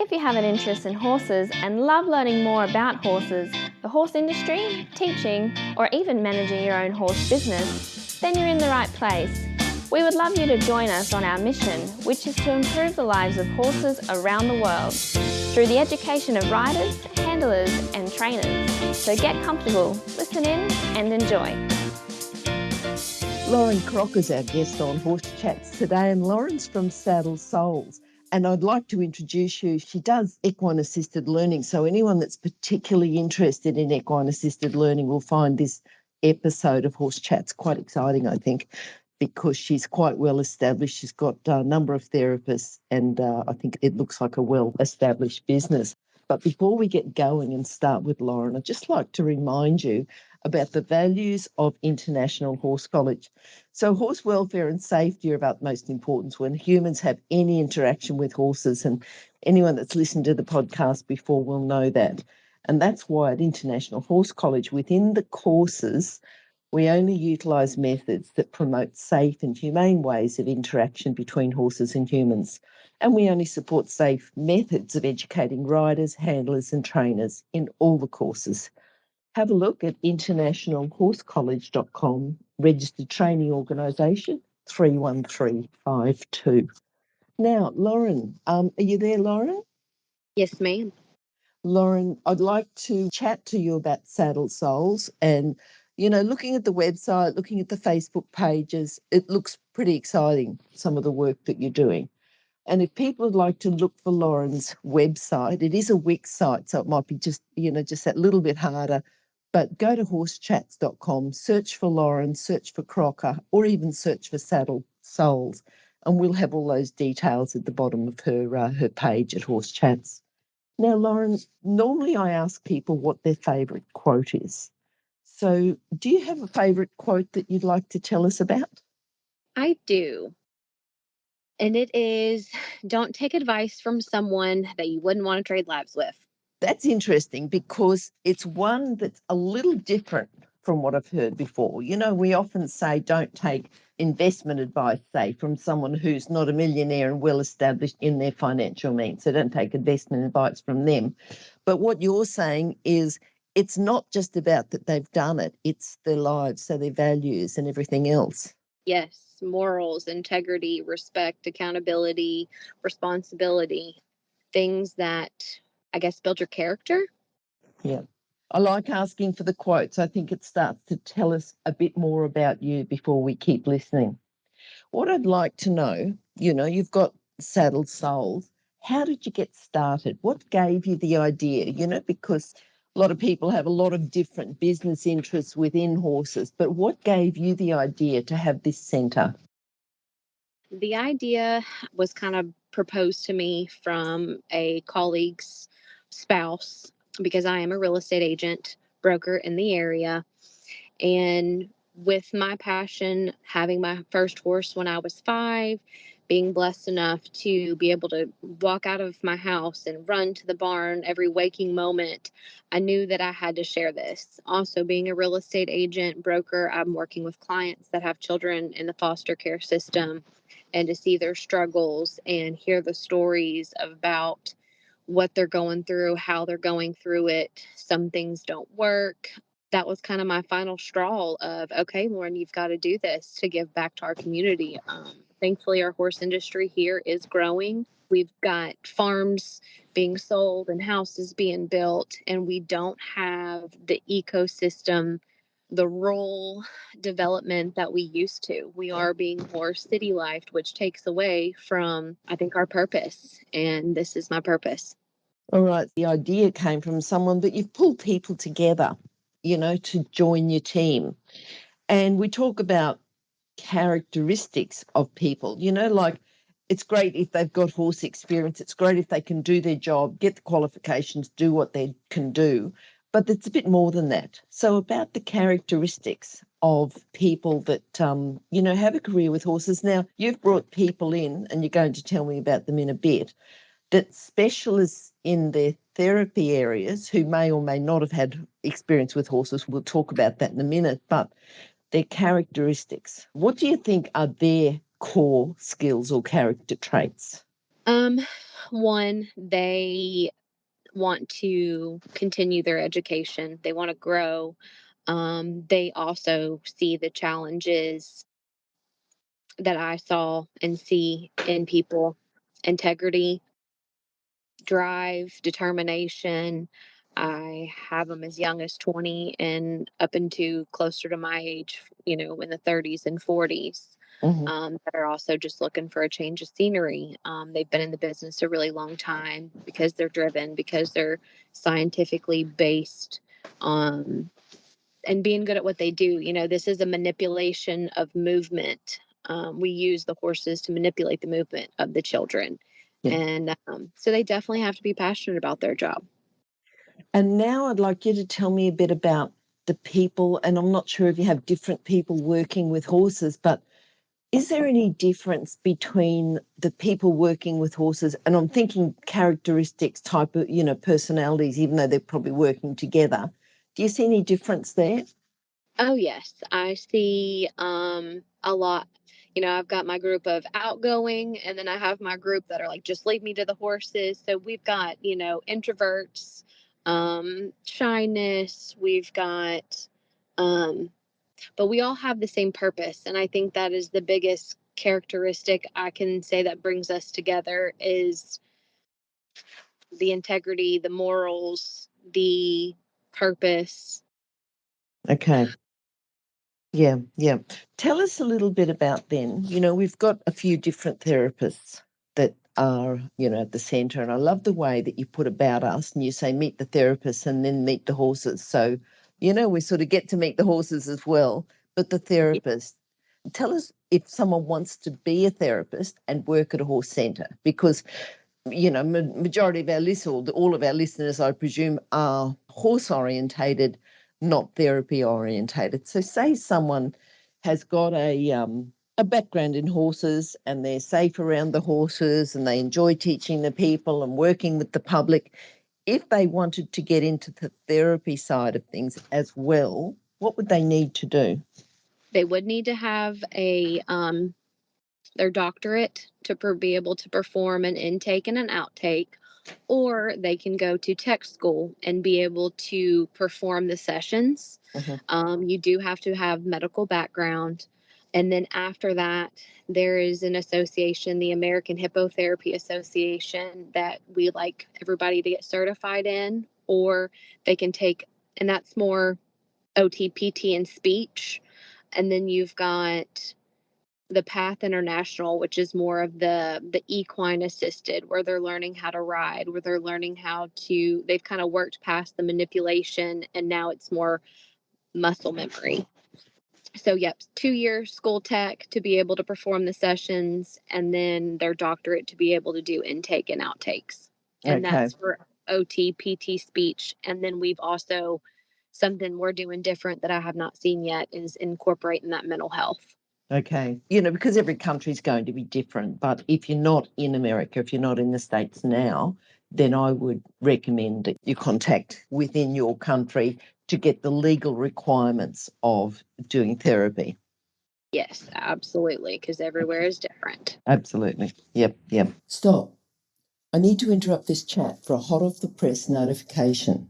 If you have an interest in horses and love learning more about horses, the horse industry, teaching, or even managing your own horse business, then you're in the right place. We would love you to join us on our mission, which is to improve the lives of horses around the world through the education of riders, handlers, and trainers. So get comfortable, listen in, and enjoy. Lauren Crocker's our guest on Horse Chats today, and Lauren's from Saddled Souls. And I'd like to introduce you. She does equine assisted learning. So anyone that's particularly interested in equine assisted learning will find this episode of Horse Chats quite exciting, I think, because she's quite well established. She's got a number of therapists, and I think it looks like a well established business. But before we get going and start with Lauren, I'd just like to remind you about the values of International Horse College. So horse welfare and safety are of utmost importance when humans have any interaction with horses, and anyone that's listened to the podcast before will know that. And that's why at International Horse College, within the courses, we only utilise methods that promote safe and humane ways of interaction between horses and humans. And we only support safe methods of educating riders, handlers and trainers in all the courses. Have a look at internationalhorsecollege.com, registered training organisation 31352. Now, Lauren, are you there, Lauren? Yes, ma'am. Lauren, I'd like to chat to you about Saddled Souls, and, you know, looking at the website, looking at the Facebook pages, it looks pretty exciting, some of the work that you're doing. And if people would like to look for Lauren's website, it is a Wix site, so it might be just that little bit harder. But go to horsechats.com, search for Lauren, search for Crocker, or even search for Saddled Souls, and we'll have all those details at the bottom of her page at Horse Chats. Now, Lauren, normally I ask people what their favourite quote is. So do you have a favourite quote that you'd like to tell us about? I do. And it is, don't take advice from someone that you wouldn't want to trade lives with. That's interesting because it's one that's a little different from what I've heard before. You know, we often say don't take investment advice, say, from someone who's not a millionaire and well established in their financial means. So don't take investment advice from them. But what you're saying is it's not just about that they've done it, it's their lives, so their values and everything else. Yes, morals, integrity, respect, accountability, responsibility, things that I guess build your character. Yeah. I like asking for the quotes. I think it starts to tell us a bit more about you before we keep listening. What I'd like to know, you know, you've got Saddled Souls. How did you get started? What gave you the idea? You know, because a lot of people have a lot of different business interests within horses, but what gave you the idea to have this centre? The idea was kind of proposed to me from a colleague's spouse because I am a real estate agent, broker in the area. And with my passion, having my first horse when I was 5, being blessed enough to be able to walk out of my house and run to the barn every waking moment, I knew that I had to share this. Also, being a real estate agent, broker, I'm working with clients that have children in the foster care system, and to see their struggles and hear the stories about what they're going through, how they're going through it. Some things don't work. That was kind of my final straw of, okay, Lauren, you've got to do this to give back to our community. Thankfully, our horse industry here is growing. We've got farms being sold and houses being built, and we don't have the ecosystem, the rural development that we used to. We are being more city lifed, which takes away from, I think, our purpose. And this is my purpose. All right, the idea came from someone, but you've pulled people together, you know, to join your team. And we talk about characteristics of people, you know, like it's great if they've got horse experience. It's great if they can do their job, get the qualifications, do what they can do. But it's a bit more than that. So about the characteristics of people that, you know, have a career with horses. Now, you've brought people in, and you're going to tell me about them in a bit, that specialists in their therapy areas who may or may not have had experience with horses. We'll talk about that in a minute, but their characteristics. What do you think are their core skills or character traits? One, they want to continue their education, they want to grow. They also see the challenges that I saw and see in people: integrity, drive, determination. I have them as young as 20 and up into closer to my age, in the 30s and 40s, Hmm. that are also just looking for a change of scenery. They've been in the business a really long time because they're driven, because they're scientifically based. Um, and being good at what they do. This is a manipulation of movement. We use the horses to manipulate the movement of the children. Yeah. And so they definitely have to be passionate about their job. And now I'd like you to tell me a bit about the people, and I'm not sure if you have different people working with horses, but is there any difference between the people working with horses, and I'm thinking characteristics, type of, personalities, even though they're probably working together. Do you see any difference there? Oh, yes. I see a lot. I've got my group of outgoing, and then I have my group that are like, just leave me to the horses. So we've got, introverts, shyness, we've got, um, but we all have the same purpose. And I think that is the biggest characteristic I can say that brings us together is the integrity, the morals, the purpose. Okay. Yeah, yeah. Tell us a little bit about then. We've got a few different therapists that are, at the centre. And I love the way that you put about us and you say meet the therapists and then meet the horses. So, we sort of get to meet the horses as well, but the therapist. Tell us if someone wants to be a therapist and work at a horse centre, because majority of our listeners, all of our listeners, I presume, are horse orientated, not therapy orientated. So, say someone has got a background in horses and they're safe around the horses and they enjoy teaching the people and working with the public. If they wanted to get into the therapy side of things as well, what would they need to do? They would need to have their doctorate to be able to perform an intake and an outtake, or they can go to tech school and be able to perform the sessions. Mhm. You do have to have medical background. And then after that, there is an association, the American Hippotherapy Association, that we like everybody to get certified in, or they can take, and that's more OT, PT, and speech. And then you've got the Path International, which is more of the equine assisted, where they're learning how to ride, where they're learning how to, they've kind of worked past the manipulation and now it's more muscle memory. So yep, 2 year school tech to be able to perform the sessions, and then their doctorate to be able to do intake and outtakes. And Okay. that's for OT, PT, speech. And then we've also, something we're doing different that I have not seen yet, is incorporating that mental health. Okay. Because every country is going to be different. But if you're not in America, if you're not in the States now, then I would recommend that you contact within your country to get the legal requirements of doing therapy. Yes, absolutely, because everywhere is different. Absolutely. Yep, yep. Stop. I need to interrupt this chat for a hot off the press notification.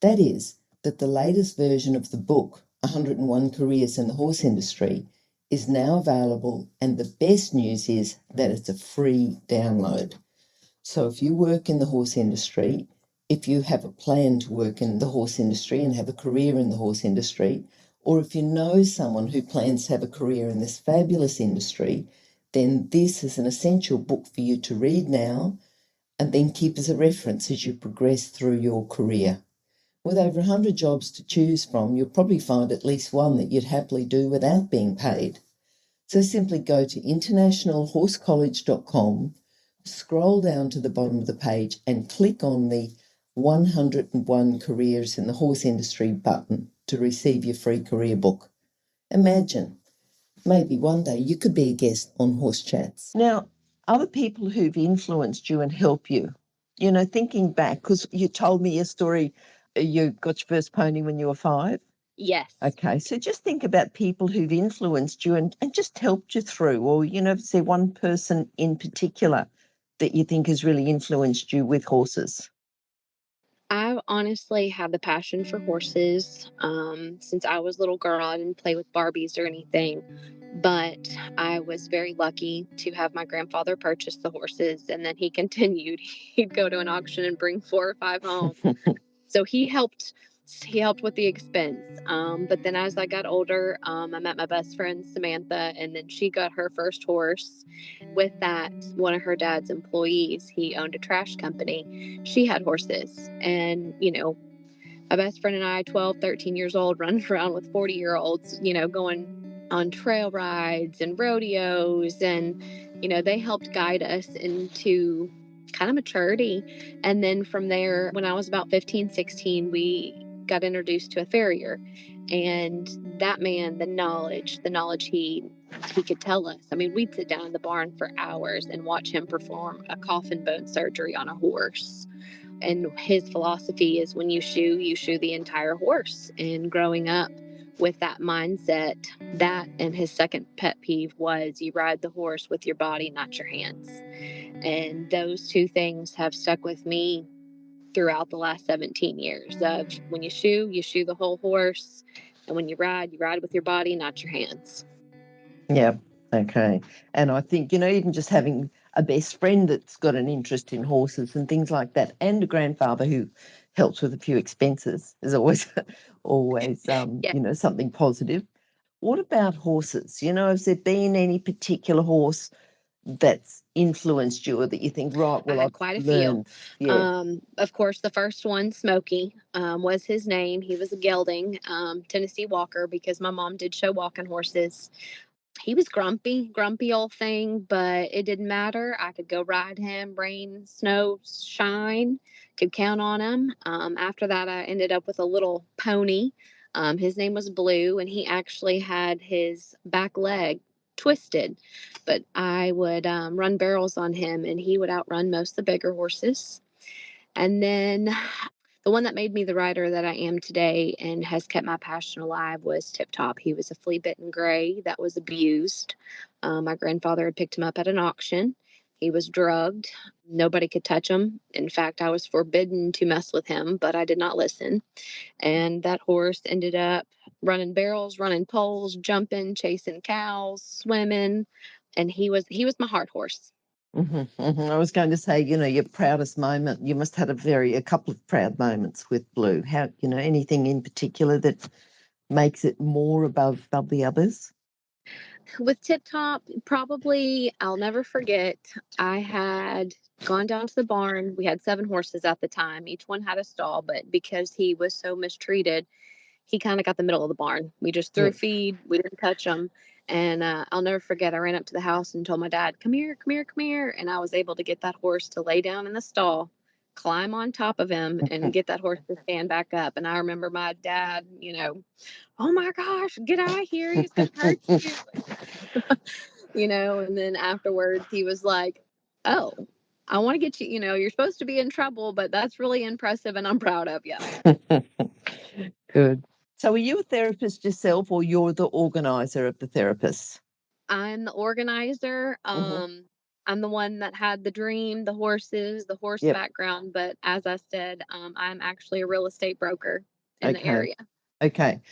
That is, that the latest version of the book, 101 Careers in the Horse Industry, is now available, and the best news is that it's a free download. So if you work in the horse industry, if you have a plan to work in the horse industry and have a career in the horse industry, or if you know someone who plans to have a career in this fabulous industry, then this is an essential book for you to read now and then keep as a reference as you progress through your career. With over 100 jobs to choose from, you'll probably find at least one that you'd happily do without being paid. So simply go to internationalhorsecollege.com, scroll down to the bottom of the page and click on the 101 Careers in the Horse Industry button to receive your free career book. Imagine, maybe one day you could be a guest on Horse Chats. Now, other people who've influenced you and helped you, thinking back, because you told me a story, you got your first pony when you were 5. Yes. Okay, so just think about people who've influenced you and just helped you through, or, is there one person in particular that you think has really influenced you with horses? I've honestly had the passion for horses since I was a little girl. I didn't play with Barbies or anything, but I was very lucky to have my grandfather purchase the horses, and then he continued. He'd go to an auction and bring 4 or 5 home. So he helped with the expense. But then as I got older, I met my best friend Samantha, and then she got her first horse. With that, one of her dad's employees, he owned a trash company. She had horses, and my best friend and I, 12, 13 years old, running around with 40-year-olds, going on trail rides and rodeos. And, they helped guide us into kind of maturity. And then from there, when I was about 15, 16, we got introduced to a farrier. And that man, the knowledge he could tell us. I mean, we'd sit down in the barn for hours and watch him perform a coffin bone surgery on a horse. And his philosophy is when you shoe the entire horse. And growing up with that mindset, that and his second pet peeve was you ride the horse with your body, not your hands. And those two things have stuck with me throughout the last 17 years of when you shoe the whole horse. And when you ride with your body, not your hands. Yeah. Okay. And I think, even just having a best friend that's got an interest in horses and things like that, and a grandfather who helps with a few expenses is always, always, Yeah, something positive. What about horses? Has there been any particular horse that's influenced you or that you think, right, I well, had I've quite a few. learned? Yeah. Of course, the first one, Smokey, was his name. He was a gelding, Tennessee Walker, because my mom did show walking horses. He was grumpy, grumpy old thing, but it didn't matter. I could go ride him, rain, snow, shine, could count on him. After that, I ended up with a little pony. His name was Blue, and he actually had his back leg twisted, but I would run barrels on him, and he would outrun most of the bigger horses. And then the one that made me the rider that I am today and has kept my passion alive was Tip Top. He was a flea bitten gray that was abused. My grandfather had picked him up at an auction. He was drugged. Nobody could touch him. In fact, I was forbidden to mess with him, but I did not listen. And that horse ended up running barrels, running poles, jumping, chasing cows, swimming, and he was my heart horse. I was going to say, your proudest moment. You must have had a couple of proud moments with Blue. How, anything in particular that makes it more above the others? With Tip Top, probably I'll never forget. I had gone down to the barn. We had 7 horses at the time. Each one had a stall, but because he was so mistreated, he kind of got the middle of the barn. We just threw Yeah. feed. We didn't touch him. And I'll never forget. I ran up to the house and told my dad, "Come here, come here, come here." And I was able to get that horse to lay down in the stall, climb on top of him, and get that horse to stand back up. And I remember my dad, "Oh my gosh, get out of here. He's going to hurt you." And then afterwards he was like, "Oh, I want to get you, you're supposed to be in trouble, but that's really impressive and I'm proud of you." Good. So are you a therapist yourself or you're the organizer of the therapists? I'm the organizer. Hmm. I'm the one that had the dream, the horses, the horse Yep. background, but as I said, I'm actually a real estate broker in the Okay. area. Okay.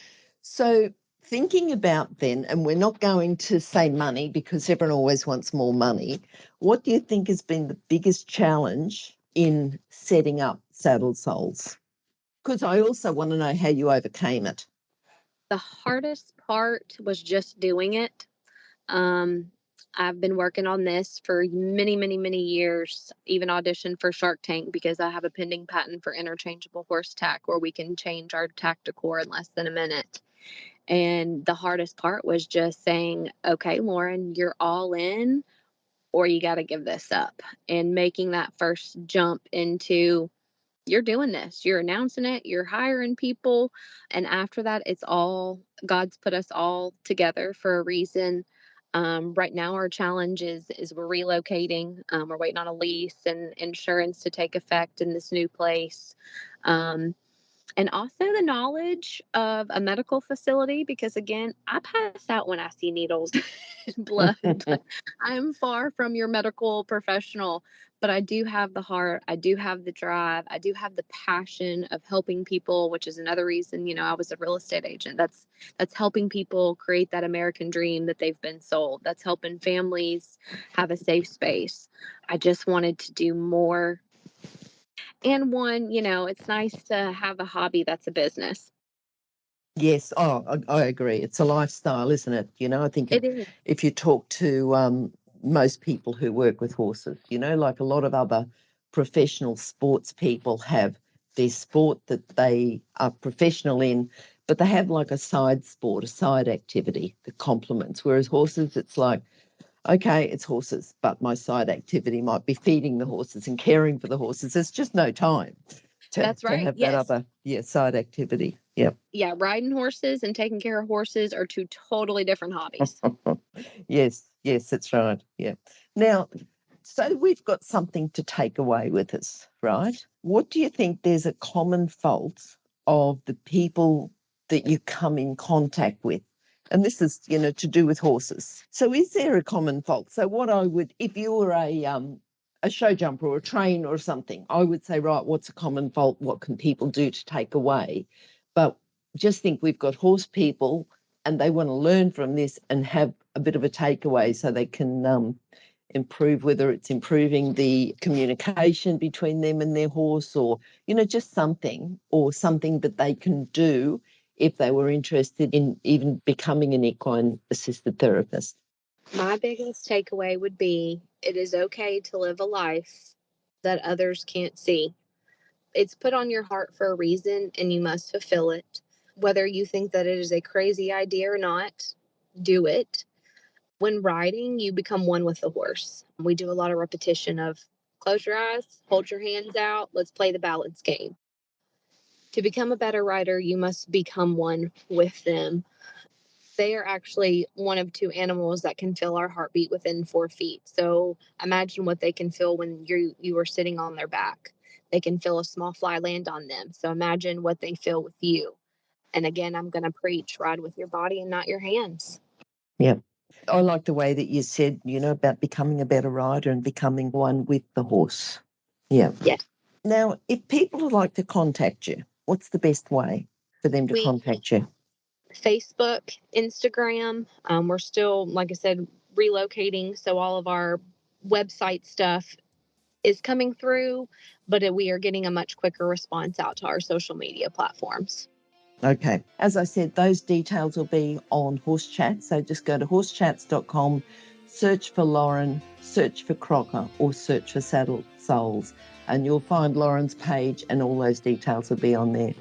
So thinking about then, and we're not going to say money because everyone always wants more money. What do you think has been the biggest challenge in setting up Saddle Souls? Because I also want to know how you overcame it. The hardest part was just doing it. Um, I've been working on this for many, many, many years, even auditioned for Shark Tank because I have a pending patent for interchangeable horse tack where we can change our tack decor in less than a minute. And the hardest part was just saying, "Okay, Lauren, you're all in, or you got to give this up." And making that first jump into, you're doing this, you're announcing it, you're hiring people. And after that, it's all God's put us all together for a reason. Right now, our challenge is we're relocating. We're waiting on a lease and insurance to take effect in this new place. Um, and also the knowledge of a medical facility, because again, I pass out when I see needles and blood. I am far from your medical professional, but I do have the heart. I do have the drive. I do have the passion of helping people, which is another reason, I was a real estate agent. That's helping people create that American dream that they've been sold. That's helping families have a safe space. I just wanted to do more. And one, it's nice to have a hobby that's a business. Yes, I agree. It's a lifestyle, isn't it? I think It is. if you talk to most people who work with horses, like a lot of other professional sports people have their sport that they are professional in, but they have like a side sport, a side activity that complements. Whereas horses, it's like, okay, it's horses, but my side activity might be feeding the horses and caring for the horses. There's just no time That's to right. have that Yes. other side activity. Yep. Yeah, riding horses and taking care of horses are two totally different hobbies. Yes, that's right. Yeah. Now, so we've got something to take away with us, right? What do you think there's a common fault of the people that you come in contact with? And this is, to do with horses. So is there a common fault? So what I would, if you were a show jumper or a trainer or something, I would say, right, what's a common fault? What can people do to take away? But just think we've got horse people and they want to learn from this and have a bit of a takeaway so they can improve, whether it's improving the communication between them and their horse or, just something that they can do if they were interested in even becoming an equine assisted therapist. My biggest takeaway would be it is okay to live a life that others can't see. It's put on your heart for a reason and you must fulfill it. Whether you think that it is a crazy idea or not, do it. When riding, you become one with the horse. We do a lot of repetition of close your eyes, hold your hands out, let's play the balance game. To become a better rider, you must become one with them. They are actually one of two animals that can feel our heartbeat within 4 feet. So imagine what they can feel when you are sitting on their back. They can feel a small fly land on them. So imagine what they feel with you. And again, I'm going to preach, ride with your body and not your hands. Yeah. I like the way that you said, about becoming a better rider and becoming one with the horse. Yeah. Yes. Now, if people would like to contact you, what's the best way for them to contact you? Facebook, Instagram. We're still, like I said, relocating. So all of our website stuff is coming through, but we are getting a much quicker response out to our social media platforms. Okay. As I said, those details will be on Horse Chat. So just go to horsechats.com, search for Lauren, search for Crocker, or search for Saddled Souls, and you'll find Lauren's page and all those details will be on there.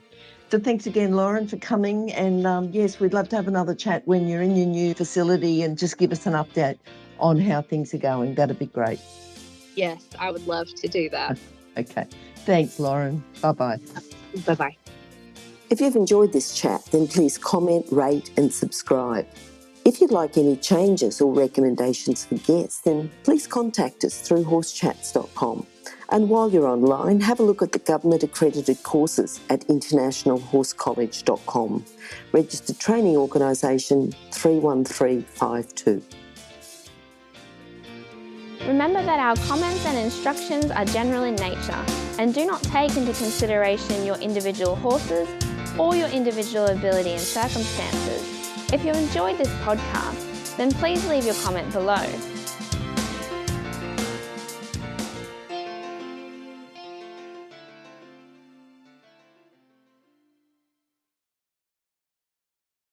So thanks again, Lauren, for coming. And yes, we'd love to have another chat when you're in your new facility and just give us an update on how things are going. That'd be great. Yes, I would love to do that. Okay. Thanks, Lauren. Bye-bye. Bye-bye. If you've enjoyed this chat, then please comment, rate and subscribe. If you'd like any changes or recommendations for guests, then please contact us through horsechats.com. And while you're online, have a look at the government-accredited courses at internationalhorsecollege.com. Registered Training Organisation 31352. Remember that our comments and instructions are general in nature and do not take into consideration your individual horses or your individual ability and circumstances. If you enjoyed this podcast, then please leave your comment below.